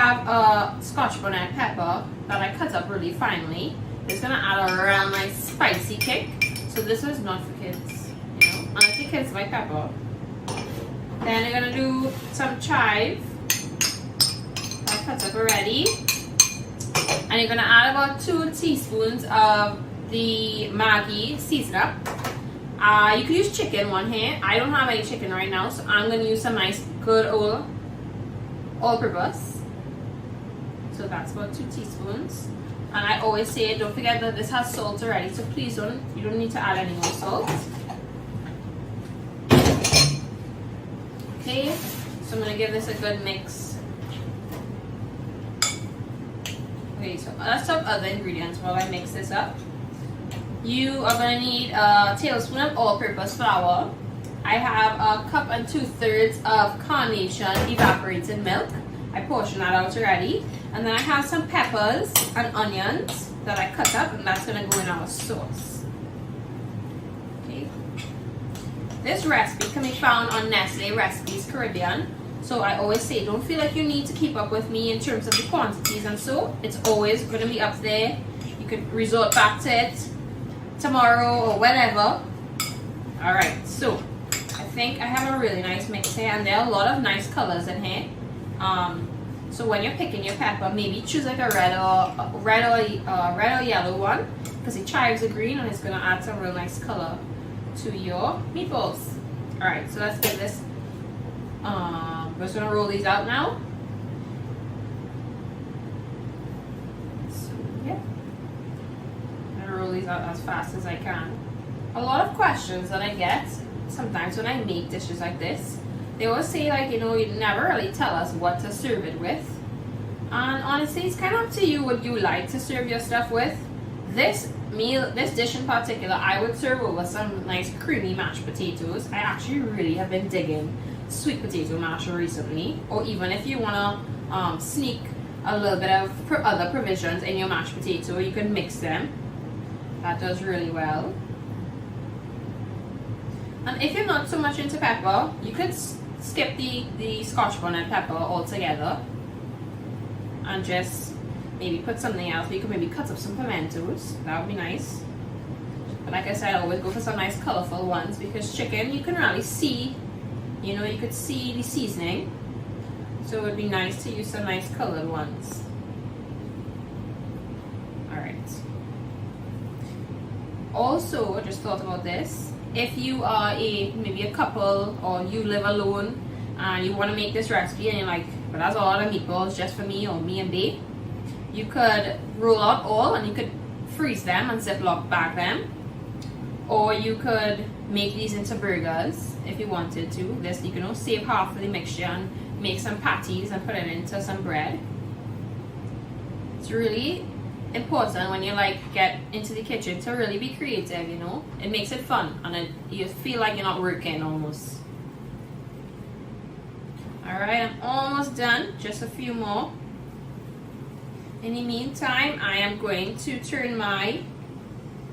have a Scotch bonnet pepper that I cut up really finely. It's gonna add a real nice spicy kick. So this is not for kids, you know, unless your kids like pepper. Then you're gonna do some chive. I cut up already. And you're gonna add about 2 teaspoons of the Maggi seasoner. You could use chicken one here. I don't have any chicken right now, so I'm gonna use some nice good old all-purpose. So that's about 2 teaspoons. And I always say, don't forget that this has salt already, so please you don't need to add any more salt. Okay, so I'm gonna give this a good mix. Okay, so let's talk other ingredients while I mix this up. You are gonna need a tablespoon of all-purpose flour. I have a cup and 2/3 of carnation evaporated milk. I portioned that out already. And then I have some peppers and onions that I cut up, and that's gonna go in our sauce. Okay. This recipe can be found on Nestle Recipes Caribbean. So I always say, don't feel like you need to keep up with me in terms of the quantities and so. It's always gonna be up there. You could resort back to it tomorrow or whenever. Alright, so I think I have a really nice mix here, and there are a lot of nice colors in here. So when you're picking your pepper, maybe choose like a red or yellow one, because the chives are green and it's gonna add some real nice color to your meatballs. All right, so let's get this. We're just gonna roll these out now. So yeah, I'm gonna roll these out as fast as I can. A lot of questions that I get sometimes when I make dishes like this. They always say, like, you know, you never really tell us what to serve it with. And honestly, it's kind of up to you what you like to serve your stuff with. This dish in particular, I would serve over some nice creamy mashed potatoes. I actually really have been digging sweet potato mash recently. Or even if you want to sneak a little bit of other provisions in your mashed potato, you can mix them. That does really well. And if you're not so much into pepper, you could skip the Scotch bonnet pepper altogether and just maybe put something else. You could maybe cut up some pimentos. That would be nice. But like I said, I always go for some nice colorful ones, because chicken you can really see, you know, you could see the seasoning. So it would be nice to use some nice colored ones. Alright. Also, I just thought about this. If you are maybe a couple, or you live alone and you want to make this recipe and you're like, but that's a lot of meatballs just for me or me and babe, you could roll out all and you could freeze them and Ziploc bag them, or you could make these into burgers if you wanted to. This, you can save half of the mixture and make some patties and put it into some bread. It's really important when you get into the kitchen to really be creative, you know. It makes it fun, and you feel like you're not working almost. Alright, I'm almost done, just a few more. In the meantime, I am going to turn my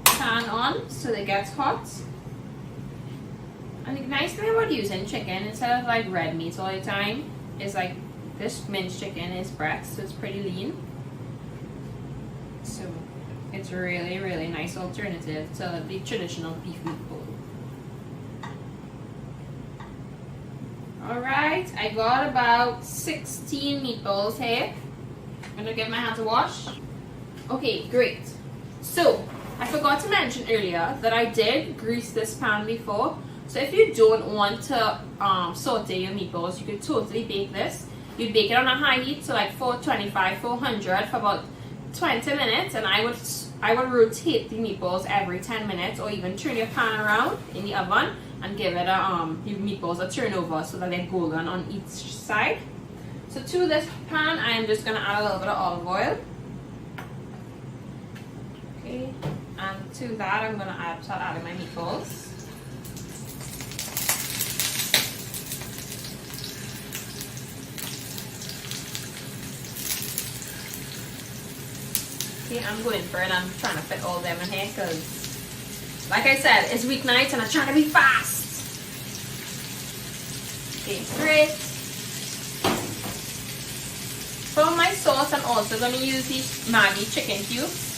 pan on so that it gets hot. And the nice thing about using chicken instead of red meat all the time is this minced chicken is breast, so it's pretty lean. So it's a really, really nice alternative to the traditional beef meatball. Alright, I got about 16 meatballs here. I'm gonna give my hands a wash. Okay, great. So, I forgot to mention earlier that I did grease this pan before. So if you don't want to saute your meatballs, you could totally bake this. You'd bake it on a high heat, so 425, 400 for about 20 minutes, and I would rotate the meatballs every 10 minutes, or even turn your pan around in the oven and give it your meatballs a turn over so that they're golden on each side. So to this pan, I am just going to add a little bit of olive oil. Okay, and to that I'm going to start adding my meatballs. Okay, I'm going for it. I'm trying to fit all them in here because, like I said, it's weeknights and I'm trying to be fast. Okay, great. For my sauce, I'm also going to use these Maggi chicken cubes.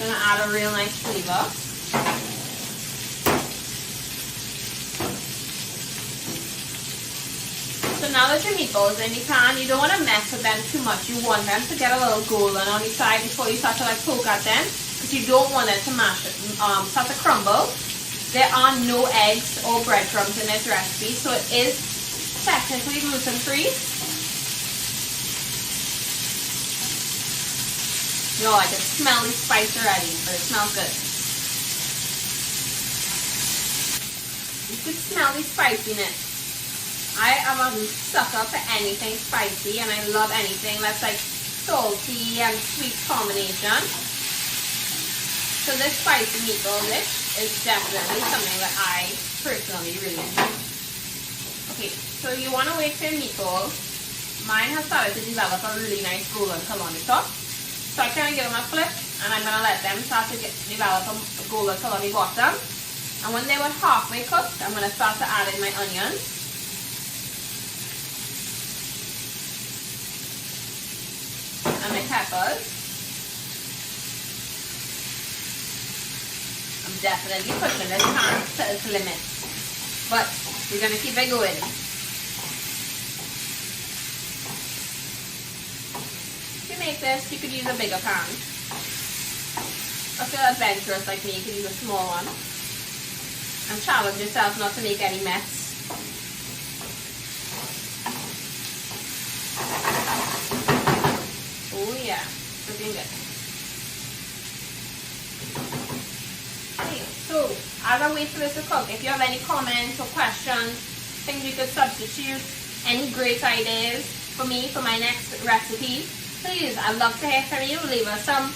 Gonna add a real nice flavor. So now that your meatballs in the pan, you don't want to mess with them too much. You want them to get a little golden on the side before you start to like poke at them, because you don't want them to start to crumble. There are no eggs or breadcrumbs in this recipe, so it is technically gluten free. Yo, I can smell the spice already, but it smells good. You can smell the spiciness. I am a sucker for anything spicy, and I love anything that's like salty and sweet combination. So this spicy meatball dish is definitely something that I personally really enjoy. Okay, so you want to wait for your meatballs. Mine has started to develop a really nice golden color on the top. So I kind of give them a flip, and I'm going to let them start to develop a golden color on the bottom. And when they were halfway cooked, I'm going to start to add in my onions. And my peppers. I'm definitely pushing this pan to its limit, but we're going to keep it going. Make this, you could use a bigger pan. If you're adventurous like me, you could use a small one. And challenge yourself not to make any mess. Oh yeah, looking good. Okay, so as I wait for this to cook, if you have any comments or questions, things you could substitute, any great ideas for me for my next recipe, please, I'd love to hear from you. Leave us some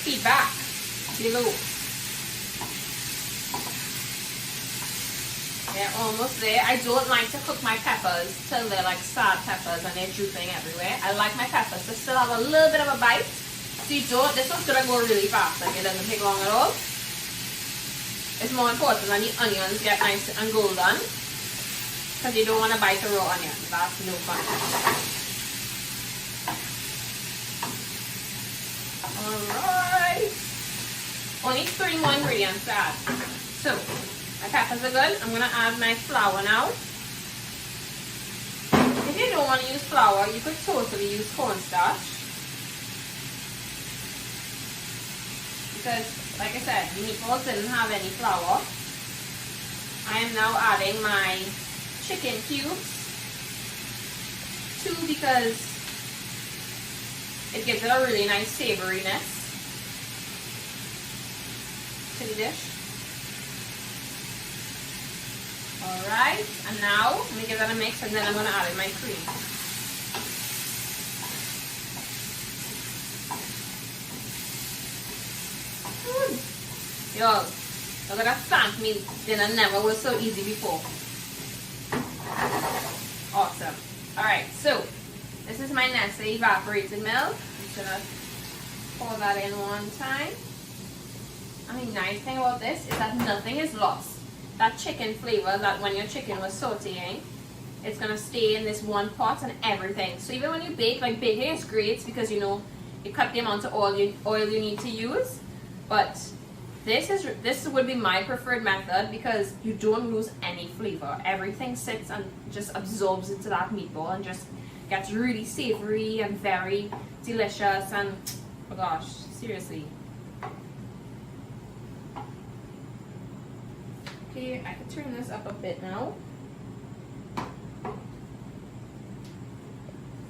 feedback below. They're almost there. I don't like to cook my peppers till they're like sad peppers and they're drooping everywhere. I like my peppers to still have a little bit of a bite. So you don't, this one's gonna go really fast, like it doesn't take long at all. It's more important that the onions get nice and golden, because you don't want to bite a raw onion. That's no fun. Alright, only 3 more ingredients to add. So, my peppers are good. I'm going to add my flour now. If you don't want to use flour, you could totally use cornstarch. Because, like I said, the meatballs didn't have any flour. I am now adding my chicken cubes. 2 because it gives it a really nice savouriness to the dish. Alright, and now let me give that a mix, and then I'm going to add in my cream. Yo, look at that thank me dinner never was so easy before. Awesome. Alright, so this is my Nestle evaporated milk. I'm just gonna pour that in one time. And the nice thing about this is that nothing is lost. That chicken flavor that when your chicken was sauteing, it's gonna stay in this one pot and everything. So even when you bake, like baking is great because you know you cut the amount of oil you need to use. But this would be my preferred method because you don't lose any flavor. Everything sits and just absorbs into that meatball and just gets really savory and very delicious, and oh gosh, seriously. Okay, I can turn this up a bit now. I'm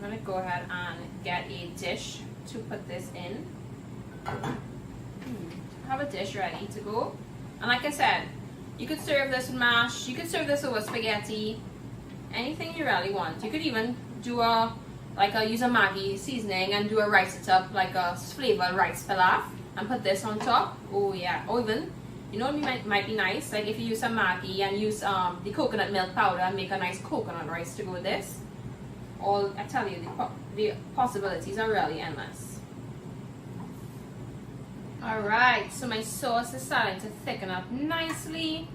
gonna go ahead and get a dish to put this in. Have a dish ready to go. And like I said, you could serve this with mash, you could serve this over spaghetti, anything you really want. You could even do use a Maggi seasoning and do a rice it up like a flavored rice pilaf and put this on top. Oh yeah. Or even, you know what might be nice, like if you use some Maggi and use the coconut milk powder and make a nice coconut rice to go with this. I tell you, the possibilities are really endless. Alright, so my sauce is starting to thicken up nicely.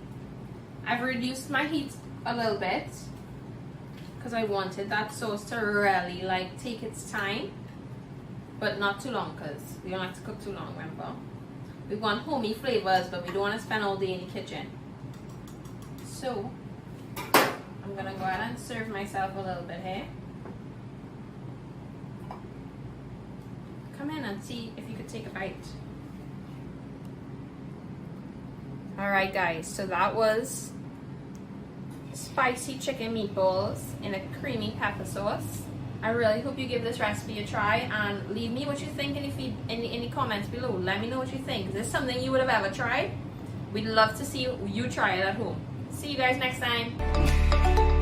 I've reduced my heat a little bit because I wanted that sauce to really like take its time, but not too long, because we don't have to cook too long, remember? We want homey flavors, but we don't want to spend all day in the kitchen. So I'm gonna go ahead and serve myself a little bit here. Come in and see if you could take a bite. Alright guys, so that was spicy chicken meatballs in a creamy pepper sauce. I really hope you give this recipe a try and leave me what you think in the comments below. Let me know what you think. Is this something you would have ever tried? We'd love to see you try it at home. See you guys next time.